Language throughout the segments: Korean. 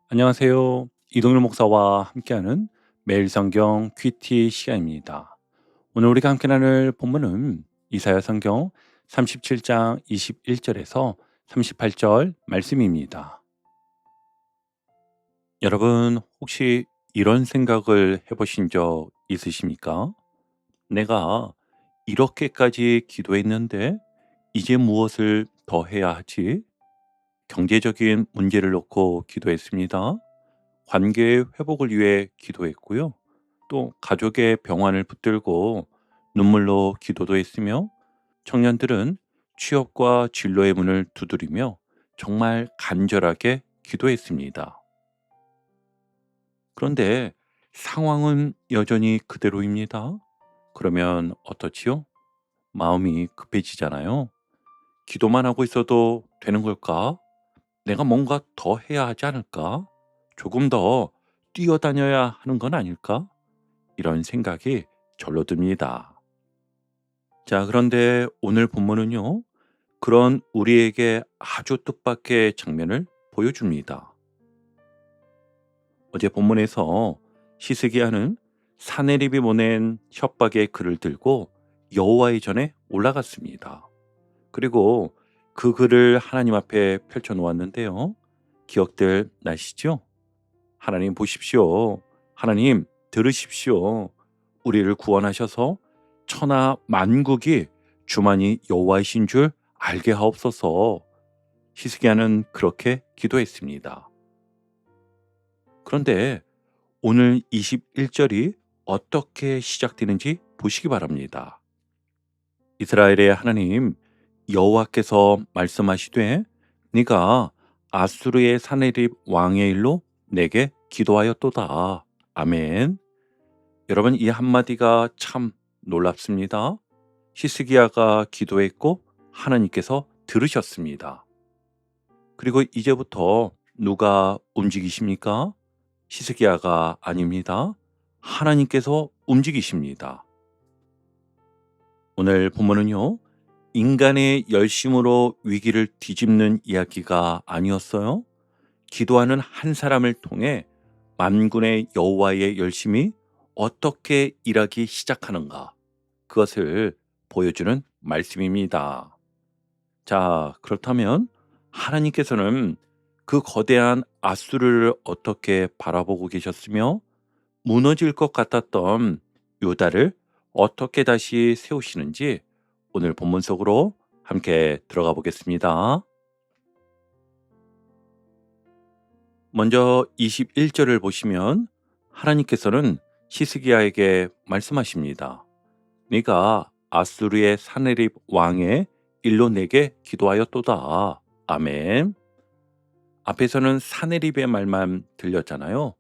안녕하세요. 이동일 목사와 함께하는 매일 성경 퀴티 시간입니다. 오늘 우리가 함께 나눌 본문은 이사야 성경 37장 21절에서 38절 말씀입니다. 여러분, 혹시 이런 생각을 해보신 적 있으십니까? 내가 이렇게까지 기도했는데 이제 무엇을 더 해야 하지? 경제적인 문제를 놓고 기도했습니다. 관계의 회복을 위해 기도했고요. 또 가족의 병환을 붙들고 눈물로 기도도 했으며, 청년들은 취업과 진로의 문을 두드리며 정말 간절하게 기도했습니다. 그런데 상황은 여전히 그대로입니다. 그러면 어떻지요? 마음이 급해지잖아요. 기도만 하고 있어도 되는 걸까? 내가 뭔가 더 해야 하지 않을까? 조금 더 뛰어다녀야 하는 건 아닐까? 이런 생각이 절로 듭니다. 자, 그런데 오늘 본문은요, 그런 우리에게 아주 뜻밖의 장면을 보여줍니다. 어제 본문에서 히스기야는 사네립이 보낸 협박의 글을 들고 여호와의 전에 올라갔습니다. 그리고 그 글을 하나님 앞에 펼쳐 놓았는데요. 기억들 나시죠? 하나님 보십시오. 하나님 들으십시오. 우리를 구원하셔서 천하 만국이 주만이 여호와이신 줄 알게 하옵소서. 히스기야는 그렇게 기도했습니다. 그런데 오늘 21절이 어떻게 시작되는지 보시기 바랍니다. 이스라엘의 하나님 여호와께서 말씀하시되 네가 아수르의 사네립 왕의 일로 내게 기도하였도다. 아멘. 여러분, 이 한마디가 참 놀랍습니다. 히스기야가 기도했고 하나님께서 들으셨습니다. 그리고 이제부터 누가 움직이십니까? 히스기야가 아닙니다. 하나님께서 움직이십니다. 오늘 본문은요, 인간의 열심으로 위기를 뒤집는 이야기가 아니었어요. 기도하는 한 사람을 통해 만군의 여호와의 열심이 어떻게 일하기 시작하는가, 그것을 보여주는 말씀입니다. 자, 그렇다면 하나님께서는 그 거대한 아수르를 어떻게 바라보고 계셨으며 무너질 것 같았던 유다를 어떻게 다시 세우시는지 오늘 본문 속으로 함께 들어가 보겠습니다. 먼저 21절을 보시면 하나님께서는 히스기야에게 말씀하십니다. 네가 아수르의 사네립 왕의 일로 내게 기도하였도다. 아멘. 앞에서는 사네립의 말만 들렸잖아요.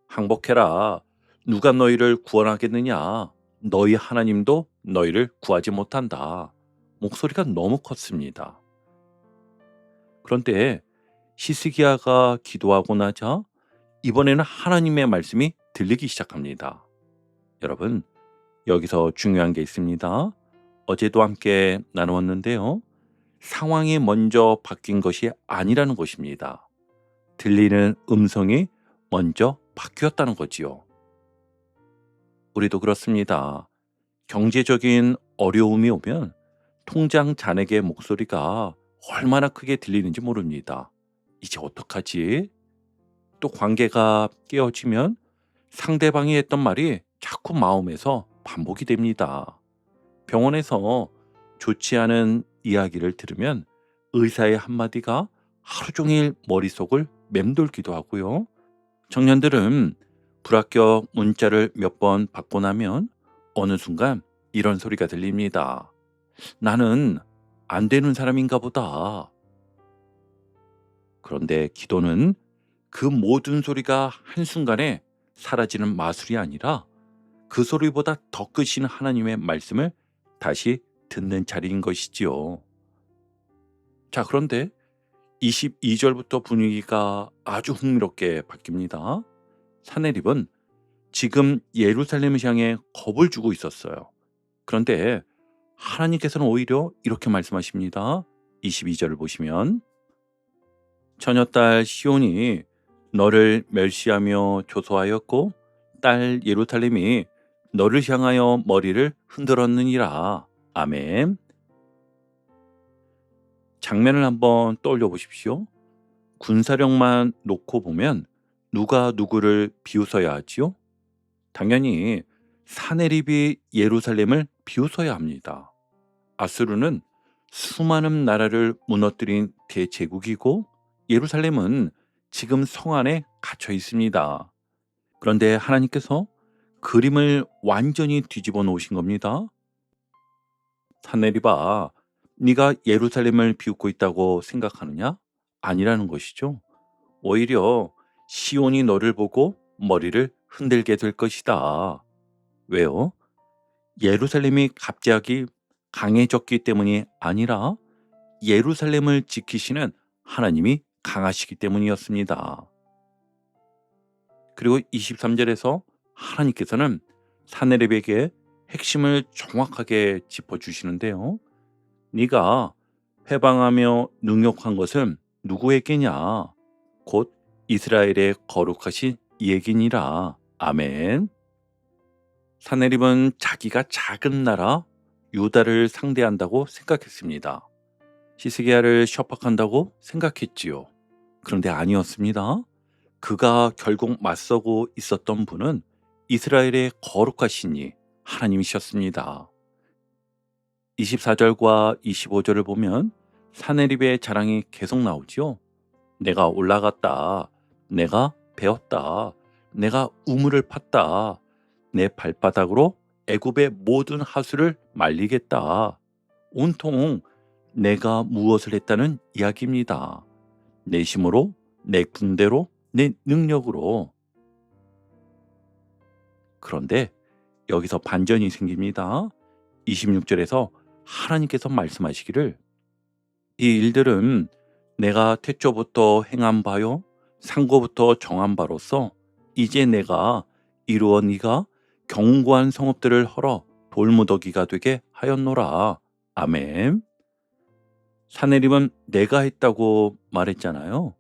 항복해라. 누가 너희를 구원하겠느냐? 너희 하나님도 너희를 구하지 못한다. 목소리가 너무 컸습니다. 그런데 히스기야가 기도하고 나자 이번에는 하나님의 말씀이 들리기 시작합니다. 여러분, 여기서 중요한 게 있습니다. 어제도 함께 나누었는데요. 상황이 먼저 바뀐 것이 아니라는 것입니다. 들리는 음성이 먼저 바뀌었다는 거지요. 우리도 그렇습니다. 경제적인 어려움이 오면 통장 잔액의 목소리가 얼마나 크게 들리는지 모릅니다. 이제 어떡하지? 또 관계가 깨어지면 상대방이 했던 말이 자꾸 마음에서 반복이 됩니다. 병원에서 좋지 않은 이야기를 들으면 의사의 한마디가 하루 종일 머릿속을 맴돌기도 하고요. 청년들은 불합격 문자를 몇 번 받고 나면 어느 순간 이런 소리가 들립니다. 나는 안 되는 사람인가 보다. 그런데 기도는 그 모든 소리가 한순간에 사라지는 마술이 아니라 그 소리보다 더 크신 하나님의 말씀을 다시 듣는 자리인 것이지요. 자, 그런데 22절부터 분위기가 아주 흥미롭게 바뀝니다. 사내립은 지금 예루살렘을 향해 겁을 주고 있었어요. 그런데 하나님께서는 오히려 이렇게 말씀하십니다. 22절을 보시면 처녀딸 시온이 너를 멸시하며 조소하였고 딸 예루살렘이 너를 향하여 머리를 흔들었느니라. 아멘. 장면을 한번 떠올려 보십시오. 군사력만 놓고 보면 누가 누구를 비웃어야 하지요? 당연히 사네립이 예루살렘을 비웃어야 합니다. 아수르는 수많은 나라를 무너뜨린 대제국이고 예루살렘은 지금 성 안에 갇혀 있습니다. 그런데 하나님께서 그림을 완전히 뒤집어 놓으신 겁니다. 사내립아, 네가 예루살렘을 비웃고 있다고 생각하느냐? 아니라는 것이죠. 오히려 시온이 너를 보고 머리를 흔들게 될 것이다. 왜요? 예루살렘이 갑자기 강해졌기 때문이 아니라 예루살렘을 지키시는 하나님이 강하시기 때문이었습니다. 그리고 23절에서 하나님께서는 사네립에게 핵심을 정확하게 짚어주시는데요. 네가 회방하며 능욕한 것은 누구에게냐? 곧 이스라엘의 거룩하신 이에게니라. 아멘. 사네립은 자기가 작은 나라 유다를 상대한다고 생각했습니다. 히스기야를 협박한다고 생각했지요. 그런데 아니었습니다. 그가 결국 맞서고 있었던 분은 이스라엘의 거룩하신 이 하나님이셨습니다. 24절과 25절을 보면 사네립의 자랑이 계속 나오지요. 내가 올라갔다. 내가 베었다. 내가 우물을 팠다. 내 발바닥으로 애굽의 모든 하수를 말리겠다. 온통 내가 무엇을 했다는 이야기입니다. 내 힘으로, 내 군대로, 내 능력으로. 그런데 여기서 반전이 생깁니다. 26절에서 하나님께서 말씀하시기를 이 일들은 내가 태초부터 행한 바요 상고부터 정한 바로서 이제 내가 이루어 네가 견고한 성읍들을 헐어 돌무더기가 되게 하였노라. 아멘. 사내림은 내가 했다고 말했잖아요.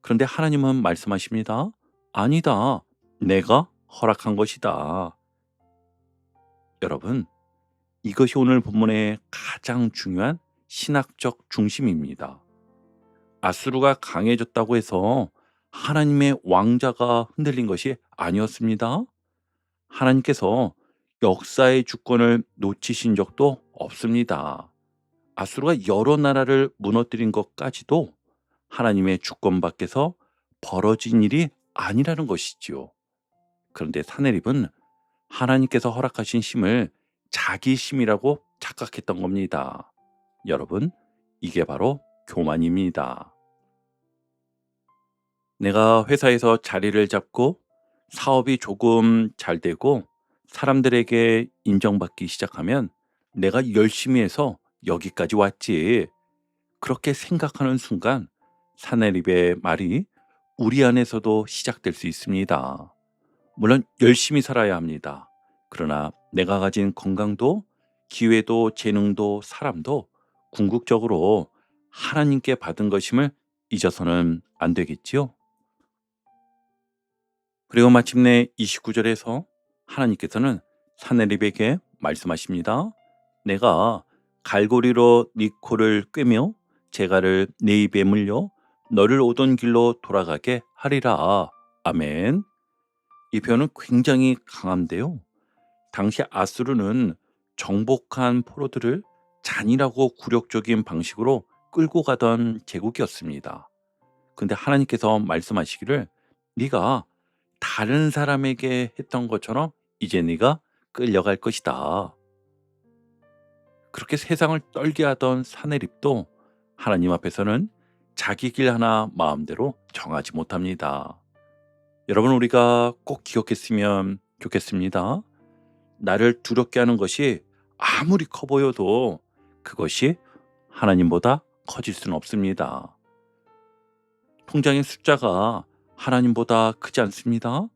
그런데 하나님은 말씀하십니다. 아니다. 내가 허락한 것이다. 여러분, 이것이 오늘 본문의 가장 중요한 신학적 중심입니다. 아수르가 강해졌다고 해서 하나님의 왕자가 흔들린 것이 아니었습니다. 하나님께서 역사의 주권을 놓치신 적도 없습니다. 아수르가 여러 나라를 무너뜨린 것까지도 하나님의 주권 밖에서 벌어진 일이 아니라는 것이지요. 그런데 사네립은 하나님께서 허락하신 힘을 자기 힘이라고 착각했던 겁니다. 여러분, 이게 바로 교만입니다. 내가 회사에서 자리를 잡고 사업이 조금 잘 되고 사람들에게 인정받기 시작하면 내가 열심히 해서 여기까지 왔지. 그렇게 생각하는 순간 사내립의 말이 우리 안에서도 시작될 수 있습니다. 물론 열심히 살아야 합니다. 그러나 내가 가진 건강도 기회도 재능도 사람도 궁극적으로 하나님께 받은 것임을 잊어서는 안 되겠지요. 그리고 마침내 29절에서 하나님께서는 사내립에게 말씀하십니다. 내가 갈고리로 네 코를 꿰며 재갈을 네 입에 물려 너를 오던 길로 돌아가게 하리라. 아멘. 이 표현은 굉장히 강한데요. 당시 아수르는 정복한 포로들을 잔인하고 굴욕적인 방식으로 끌고 가던 제국이었습니다. 근데 하나님께서 말씀하시기를 네가 다른 사람에게 했던 것처럼 이제 네가 끌려갈 것이다. 그렇게 세상을 떨게 하던 사내립도 하나님 앞에서는 자기 길 하나 마음대로 정하지 못합니다. 여러분, 우리가 꼭 기억했으면 좋겠습니다. 나를 두렵게 하는 것이 아무리 커 보여도 그것이 하나님보다 커질 수는 없습니다. 통장의 숫자가 하나님보다 크지 않습니다.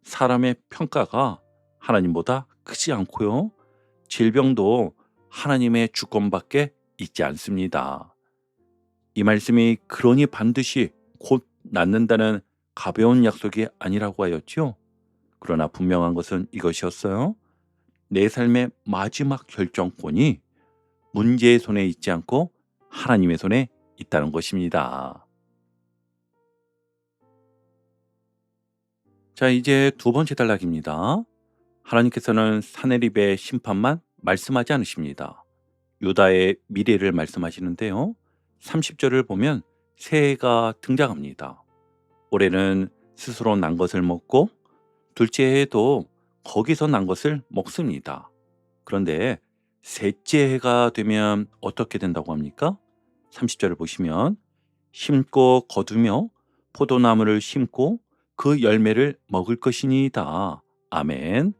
사람의 평가가 하나님보다 크지 않고요. 질병도 하나님의 주권밖에 있지 않습니다. 이 말씀이 그러니 반드시 곧 낫는다는 가벼운 약속이 아니라고 하였죠. 그러나 분명한 것은 이것이었어요. 내 삶의 마지막 결정권이 문제의 손에 있지 않고 하나님의 손에 있다는 것입니다. 자, 이제 두 번째 단락입니다. 하나님께서는 사내립의 심판만 말씀하지 않으십니다. 유다의 미래를 말씀하시는데요. 30절을 보면 새해가 등장합니다. 올해는 스스로 난 것을 먹고 둘째 해에도 거기서 난 것을 먹습니다. 그런데 셋째 해가 되면 어떻게 된다고 합니까? 30절을 보시면 심고 거두며 포도나무를 심고 그 열매를 먹을 것이니이다. 아멘.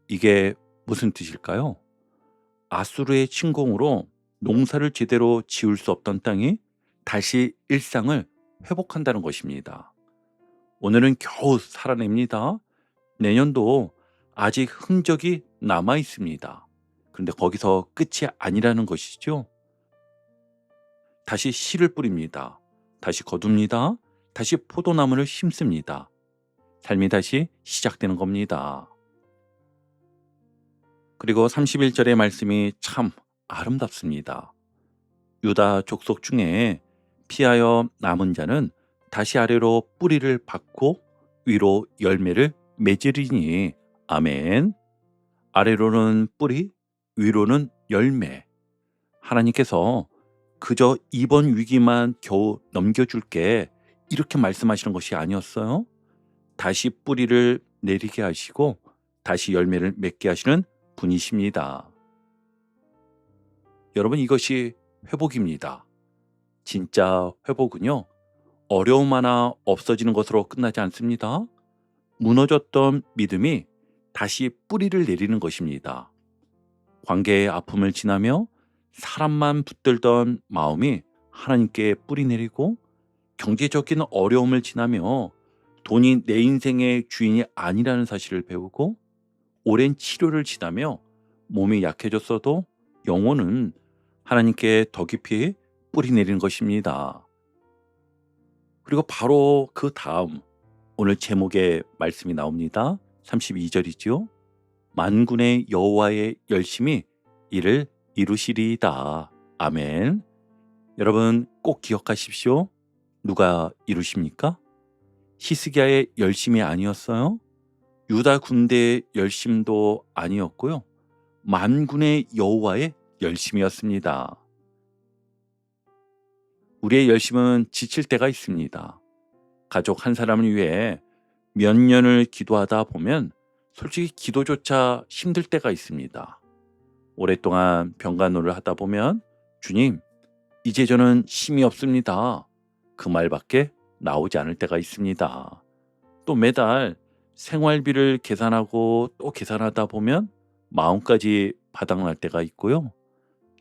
이게 무슨 뜻일까요? 아수르의 침공으로 농사를 제대로 지을 수 없던 땅이 다시 일상을 회복한다는 것입니다. 오늘은 겨우 살아냅니다. 내년도 아직 흔적이 남아 있습니다. 그런데 거기서 끝이 아니라는 것이죠. 다시 씨를 뿌립니다. 다시 거둡니다. 다시 포도나무를 심습니다. 삶이 다시 시작되는 겁니다. 그리고 31절의 말씀이 참 아름답습니다. 유다 족속 중에 피하여 남은 자는 다시 아래로 뿌리를 받고 위로 열매를 맺으리니. 아멘. 아래로는 뿌리, 위로는 열매. 하나님께서 그저 이번 위기만 겨우 넘겨줄게 이렇게 말씀하시는 것이 아니었어요. 다시 뿌리를 내리게 하시고 다시 열매를 맺게 하시는 분이십니다. 여러분, 이것이 회복입니다. 진짜 회복은요, 어려움 하나 없어지는 것으로 끝나지 않습니다. 무너졌던 믿음이 다시 뿌리를 내리는 것입니다. 관계의 아픔을 지나며 사람만 붙들던 마음이 하나님께 뿌리 내리고, 경제적인 어려움을 지나며 돈이 내 인생의 주인이 아니라는 사실을 배우고, 오랜 치료를 지나며 몸이 약해졌어도 영혼은 하나님께 더 깊이 뿌리 내리는 것입니다. 그리고 바로 그 다음 오늘 제목의 말씀이 나옵니다. 32절이죠. 만군의 여호와의 열심히 이를 이루시리이다. 아멘. 여러분 꼭 기억하십시오. 누가 이루십니까? 히스기야의 열심이 아니었어요. 유다 군대의 열심도 아니었고요. 만군의 여호와의 열심이었습니다. 우리의 열심은 지칠 때가 있습니다. 가족 한 사람을 위해 몇 년을 기도하다 보면 솔직히 기도조차 힘들 때가 있습니다. 오랫동안 병간호를 하다 보면 주님, 이제 저는 힘이 없습니다. 그 말밖에 나오지 않을 때가 있습니다. 또 매달 생활비를 계산하고 또 계산하다 보면 마음까지 바닥날 때가 있고요.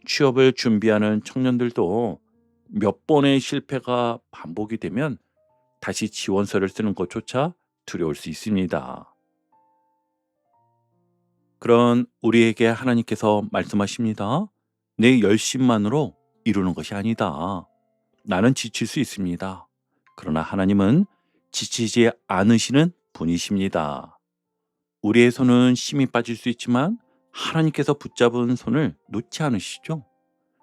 취업을 준비하는 청년들도 몇 번의 실패가 반복이 되면 다시 지원서를 쓰는 것조차 두려울 수 있습니다. 그런 우리에게 하나님께서 말씀하십니다. 내 열심만으로 이루는 것이 아니다. 나는 지칠 수 있습니다. 그러나 하나님은 지치지 않으시는 분이십니다. 우리의 손은 힘이 빠질 수 있지만 하나님께서 붙잡은 손을 놓지 않으시죠.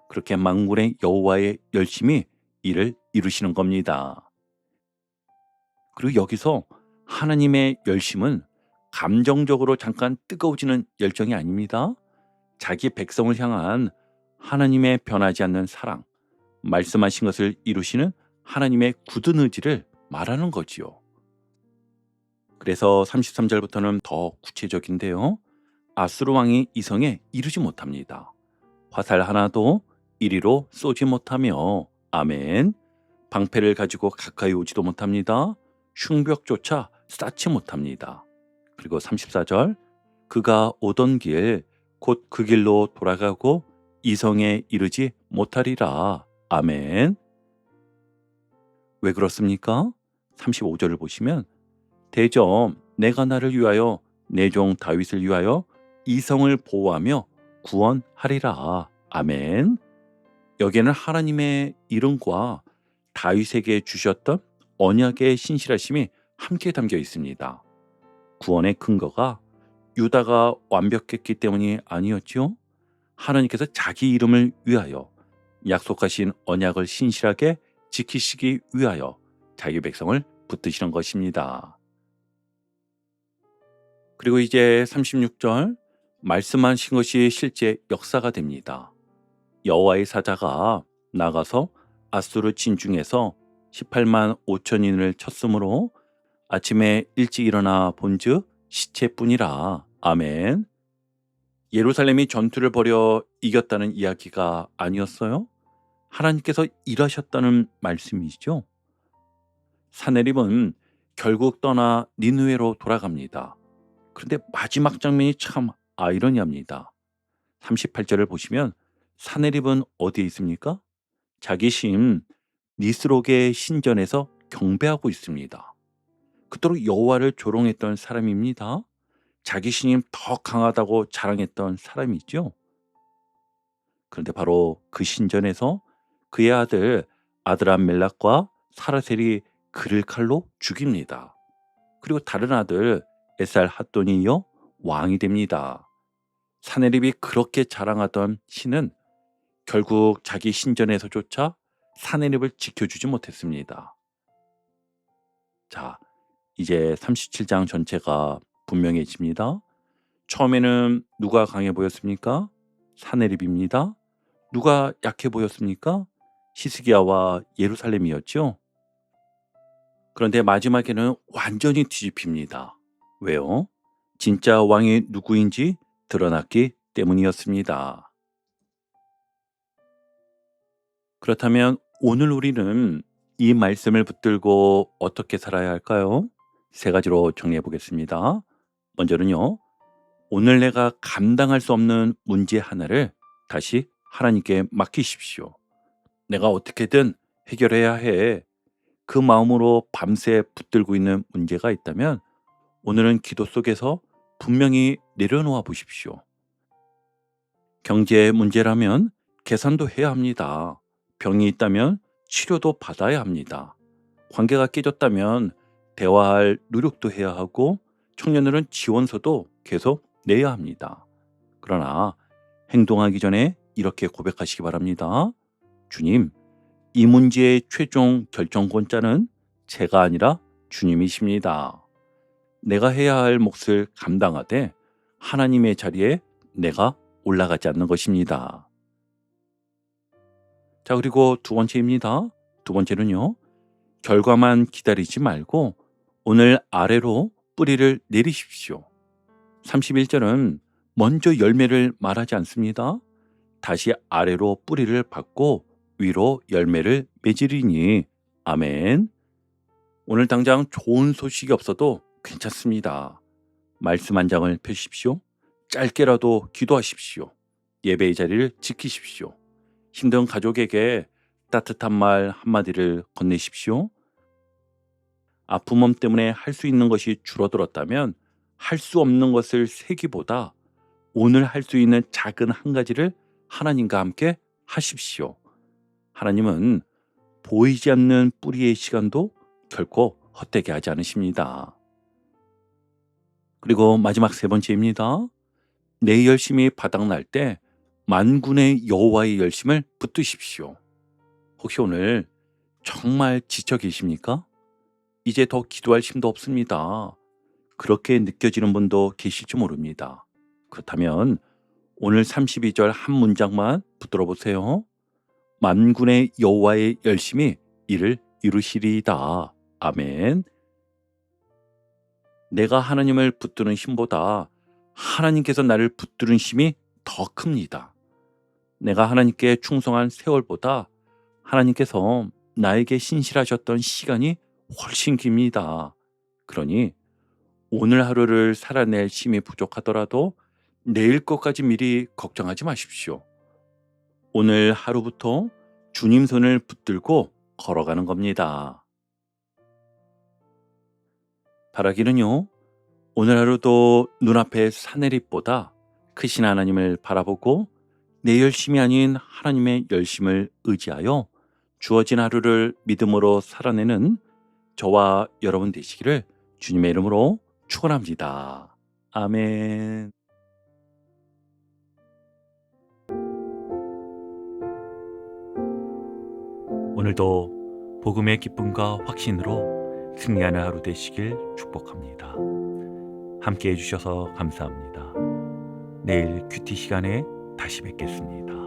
그렇게 만군의 여호와의 열심히 일을 이루시는 겁니다. 그리고 여기서 하나님의 열심은 감정적으로 잠깐 뜨거워지는 열정이 아닙니다. 자기 백성을 향한 하나님의 변하지 않는 사랑, 말씀하신 것을 이루시는 하나님의 굳은 의지를 말하는 거지요. 그래서 33절부터는 더 구체적인데요. 아수르 왕이 이성에 이르지 못합니다. 화살 하나도 이리로 쏘지 못하며. 아멘. 방패를 가지고 가까이 오지도 못합니다. 흉벽조차 쌓지 못합니다. 그리고 34절, 그가 오던 길 곧 그 길로 돌아가고 이성에 이르지 못하리라. 아멘. 왜 그렇습니까? 35절을 보시면 대점 내가 나를 위하여 내 종 다윗을 위하여 이성을 보호하며 구원하리라. 아멘. 여기에는 하나님의 이름과 다윗에게 주셨던 언약의 신실하심이 함께 담겨 있습니다. 구원의 근거가 유다가 완벽했기 때문이 아니었지요. 하나님께서 자기 이름을 위하여 약속하신 언약을 신실하게 지키시기 위하여 자기 백성을 붙드시는 것입니다. 그리고 이제 36절 말씀하신 것이 실제 역사가 됩니다. 여호와의 사자가 나가서 아수르 진중에서 18만 5천인을 쳤으므로 아침에 일찍 일어나 본즉 시체뿐이라. 아멘. 예루살렘이 전투를 벌여 이겼다는 이야기가 아니었어요? 하나님께서 일하셨다는 말씀이죠. 사내립은 결국 떠나 니느웨로 돌아갑니다. 그런데 마지막 장면이 참 아이러니합니다. 38절을 보시면 사내립은 어디에 있습니까? 자기 심 니스록의 신전에서 경배하고 있습니다. 그토록 여호와를 조롱했던 사람입니다. 자기 신임 더 강하다고 자랑했던 사람이죠. 그런데 바로 그 신전에서 그의 아들 아드람멜락과 사라셀이 그를 칼로 죽입니다. 그리고 다른 아들 에살 핫돈이 이어 왕이 됩니다. 사내립이 그렇게 자랑하던 신은 결국 자기 신전에서조차 사내립을 지켜주지 못했습니다. 자, 이제 37장 전체가 분명해집니다. 처음에는 누가 강해 보였습니까? 사내립입니다. 누가 약해 보였습니까? 히스기야와 예루살렘이었죠. 그런데 마지막에는 완전히 뒤집힙니다. 왜요? 진짜 왕이 누구인지 드러났기 때문이었습니다. 그렇다면 오늘 우리는 이 말씀을 붙들고 어떻게 살아야 할까요? 세 가지로 정리해 보겠습니다. 먼저는요, 오늘 내가 감당할 수 없는 문제 하나를 다시 하나님께 맡기십시오. 내가 어떻게든 해결해야 해. 그 마음으로 밤새 붙들고 있는 문제가 있다면 오늘은 기도 속에서 분명히 내려놓아 보십시오. 경제 문제라면 계산도 해야 합니다. 병이 있다면 치료도 받아야 합니다. 관계가 깨졌다면 대화할 노력도 해야 하고 청년들은 지원서도 계속 내야 합니다. 그러나 행동하기 전에 이렇게 고백하시기 바랍니다. 주님, 이 문제의 최종 결정권자는 제가 아니라 주님이십니다. 내가 해야 할 몫을 감당하되 하나님의 자리에 내가 올라가지 않는 것입니다. 자, 그리고 두 번째입니다. 두 번째는요, 결과만 기다리지 말고 오늘 아래로 뿌리를 내리십시오. 31절은 먼저 열매를 말하지 않습니다. 다시 아래로 뿌리를 받고 위로 열매를 맺으리니. 아멘. 오늘 당장 좋은 소식이 없어도 괜찮습니다. 말씀 한 장을 펴십시오. 짧게라도 기도하십시오. 예배의 자리를 지키십시오. 힘든 가족에게 따뜻한 말 한마디를 건네십시오. 아픈 몸 때문에 할 수 있는 것이 줄어들었다면 할 수 없는 것을 세기보다 오늘 할 수 있는 작은 한 가지를 하나님과 함께 하십시오. 하나님은 보이지 않는 뿌리의 시간도 결코 헛되게 하지 않으십니다. 그리고 마지막 세 번째입니다. 내 열심이 바닥날 때 만군의 여호와의 열심을 붙드십시오. 혹시 오늘 정말 지쳐 계십니까? 이제 더 기도할 힘도 없습니다. 그렇게 느껴지는 분도 계실지 모릅니다. 그렇다면 오늘 32절 한 문장만 붙들어 보세요. 만군의 여호와의 열심이 이를 이루시리이다. 아멘. 내가 하나님을 붙드는 힘보다 하나님께서 나를 붙드는 힘이 더 큽니다. 내가 하나님께 충성한 세월보다 하나님께서 나에게 신실하셨던 시간이 훨씬 깁니다. 그러니 오늘 하루를 살아낼 힘이 부족하더라도 내일 것까지 미리 걱정하지 마십시오. 오늘 하루부터 주님 손을 붙들고 걸어가는 겁니다. 바라기는요, 오늘 하루도 눈앞의 사내립보다 크신 하나님을 바라보고 내 열심이 아닌 하나님의 열심을 의지하여 주어진 하루를 믿음으로 살아내는 저와 여러분 되시기를 주님의 이름으로 축원합니다. 아멘. 오늘도 복음의 기쁨과 확신으로 승리하는 하루 되시길 축복합니다. 함께 해주셔서 감사합니다. 내일 큐티 시간에 다시 뵙겠습니다.